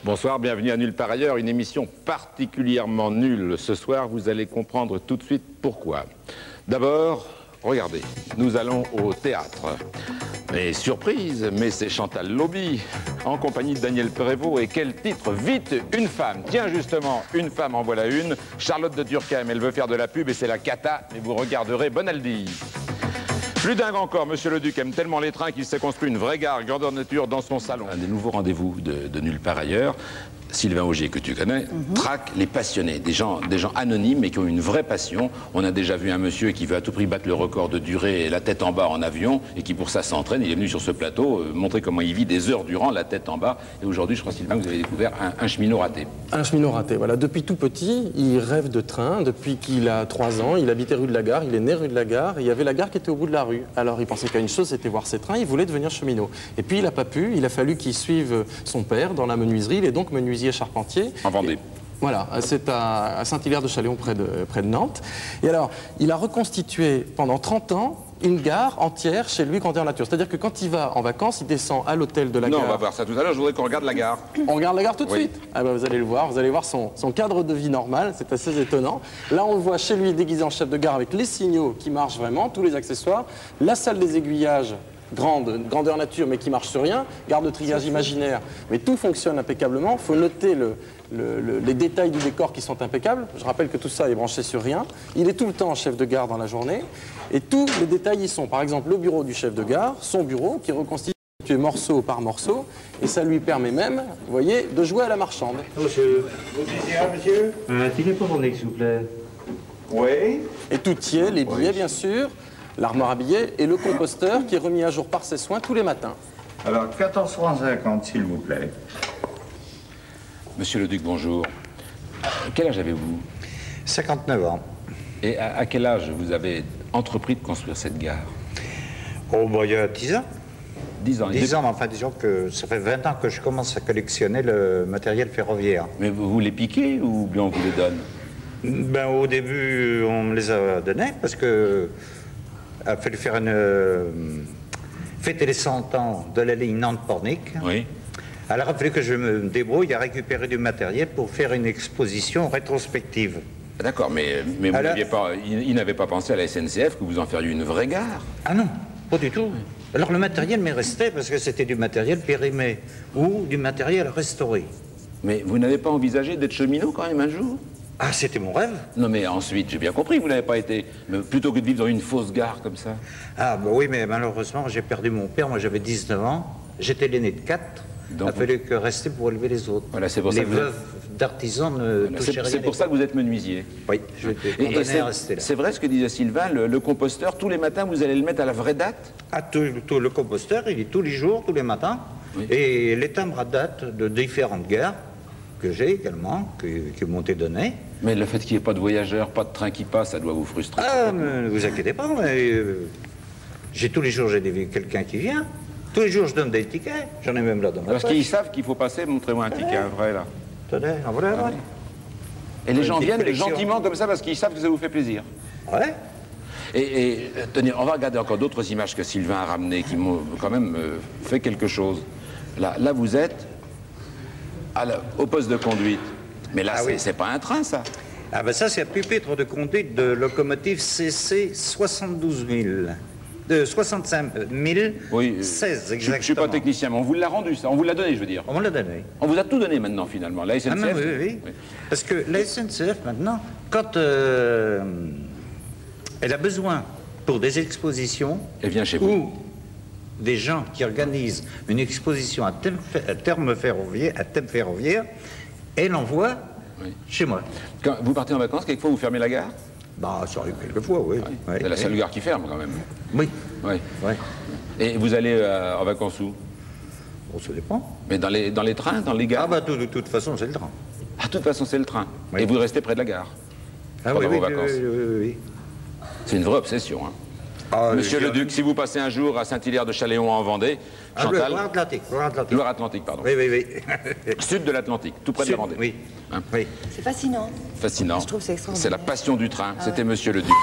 Bonsoir, bienvenue à Nulle part ailleurs, une émission particulièrement nulle. Ce soir, vous allez comprendre tout de suite pourquoi. D'abord, regardez, nous allons au théâtre. Et surprise, mais c'est Chantal Lauby, en compagnie de Daniel Prévost. Et quel titre! Vite, une femme. Tiens, justement, une femme, en voilà une. Charlotte de Turckheim, elle veut faire de la pub et c'est la cata, mais vous regarderez Bonaldi. Plus dingue encore, Monsieur le Duc aime tellement les trains qu'il s'est construit une vraie gare grandeur nature dans son salon. Un des nouveaux rendez-vous de Nulle part ailleurs, Sylvain Augier, que tu connais, traque les passionnés, des gens anonymes mais qui ont une vraie passion. On a déjà vu un monsieur qui veut à tout prix battre le record de durée la tête en bas en avion et qui pour ça s'entraîne. Il est venu sur ce plateau montrer comment il vit des heures durant la tête en bas. Et aujourd'hui, je crois, Sylvain, que vous avez découvert un cheminot raté. Un cheminot raté, voilà. Depuis tout petit, il rêve de train. Depuis qu'il a 3 ans, il habitait rue de la Gare, il est né rue de la Gare. Et il y avait la gare qui était au bout de la rue. Alors il pensait qu'à une chose, c'était voir ses trains. Il voulait devenir cheminot. Et puis il n'a pas pu. Il a fallu qu'il suive son père dans la menuiserie. Il est donc menuisier charpentier. En Vendée. Voilà, c'est à Saint-Hilaire-de-Châléon, près de Nantes. Et alors, il a reconstitué pendant 30 ans une gare entière chez lui, grandeur nature. C'est-à-dire que quand il va en vacances, il descend à l'hôtel de la gare. Non, on va voir ça tout à l'heure. Je voudrais qu'on regarde la gare. On regarde la gare tout de suite? Ah ben, vous allez le voir. Vous allez voir son cadre de vie normal. C'est assez étonnant. Là, on le voit chez lui déguisé en chef de gare avec les signaux qui marchent vraiment, tous les accessoires. La salle des aiguillages. Grandeur nature, mais qui marche sur rien, gare de triage imaginaire, mais tout fonctionne impeccablement. Il faut noter les détails du décor qui sont impeccables. Je rappelle que tout ça est branché sur rien. Il est tout le temps chef de gare dans la journée, et tous les détails y sont. Par exemple, le bureau du chef de gare, son bureau, qui est reconstitué morceau par morceau, et ça lui permet même, vous voyez, de jouer à la marchande. Monsieur, vous désirez, monsieur? Un ticket pour mon s'il vous plaît. Oui. Et tout y est, les billets, bien sûr, l'armoire à billets et le composteur qui est remis à jour par ses soins tous les matins. Alors, 14,50 s'il vous plaît. Monsieur le Duc, bonjour. Quel âge avez-vous? 59 ans. Et à quel âge vous avez entrepris de construire cette gare? Oh, bah, il y a 10 ans. 10 ans. 10 ans, mais enfin, disons que ça fait 20 ans que je commence à collectionner le matériel ferroviaire. Mais vous les piquez ou bien on vous les donne? Ben, au début, on me les a donnés parce que il a fallu faire fêter les 100 ans de la ligne Nantes-Pornic. Oui. Alors, il a fallu que je me débrouille à récupérer du matériel pour faire une exposition rétrospective. D'accord, mais vous n'aviez pas, il n'avait pas pensé à la SNCF que vous en feriez une vraie gare? Ah non, pas du tout. Alors, le matériel m'est resté parce que c'était du matériel périmé ou du matériel restauré. Mais vous n'avez pas envisagé d'être cheminot quand même un jour? Ah, c'était mon rêve. Non, mais ensuite, j'ai bien compris, vous n'avez pas été... Mais plutôt que de vivre dans une fausse gare comme ça. Ah, bah oui, mais malheureusement, j'ai perdu mon père. Moi, j'avais 19 ans. J'étais l'aîné de 4. Donc, il a fallu que rester pour élever les autres. Voilà, c'est pour ça que les veuves d'artisans ne touchaient rien. C'est pour ça que vous êtes menuisier. Oui, je vais condamné à rester là. C'est vrai ce que disait Sylvain, le composteur, tous les matins, vous allez le mettre à la vraie date? Ah, le composteur, il est tous les jours, tous les matins. Oui. Et les timbres à date de différentes gares que j'ai également, qui m'ont été donnés. Mais le fait qu'il n'y ait pas de voyageurs, pas de train qui passe, ça doit vous frustrer. Ah, ne vous inquiétez pas, mais j'ai tous les jours, j'ai quelqu'un qui vient. Tous les jours, je donne des tickets. J'en ai même là dans ma poche. Parce qu'ils savent qu'il faut passer, montrez-moi un ticket, un vrai, là. Attendez, un vrai, vrai. Et les gens viennent gentiment comme ça parce qu'ils savent que ça vous fait plaisir. Ouais. Et tenez, on va regarder encore d'autres images que Sylvain a ramenées, qui m'ont quand même fait quelque chose. Là vous êtes au poste de conduite. Mais là, c'est pas un train, ça. Ah ben ça, c'est un pupitre de conduite de locomotive CC 72 000. De 65 000, oui, 16 exactement. Je ne suis pas technicien, mais on vous l'a rendu, ça. On vous l'a donné, je veux dire. On me l'a donné. On vous a tout donné maintenant, finalement. La SNCF... Ah, oui, oui. Parce que la SNCF, maintenant, quand elle a besoin pour des expositions... Elle vient chez vous. Ou des gens qui organisent une exposition à thème ferroviaire, elle envoie chez moi. Quand vous partez en vacances, quelquefois vous fermez la gare? Bah, ça arrive quelquefois, oui. C'est la seule gare qui ferme, quand même. Oui. Oui. Et vous allez en vacances où? Bon, ça dépend. Mais dans les trains, dans les gares? Ah bah, de toute façon, c'est le train. Ah, de toute façon, c'est le train. Oui. Et vous restez près de la gare? Ah pendant vos vacances? Oui. C'est une vraie obsession, hein. Ah, Monsieur le Duc, si vous passez un jour à Saint-Hilaire-de-Châléon en Vendée, Chantal... Loire-Atlantique. Loire-Atlantique, pardon. Oui, oui, oui. Sud de l'Atlantique, tout près de la Vendée. Oui. Hein? Oui. C'est fascinant. Fascinant. Je trouve que c'est extraordinaire. C'est la passion du train. C'était Monsieur le Duc.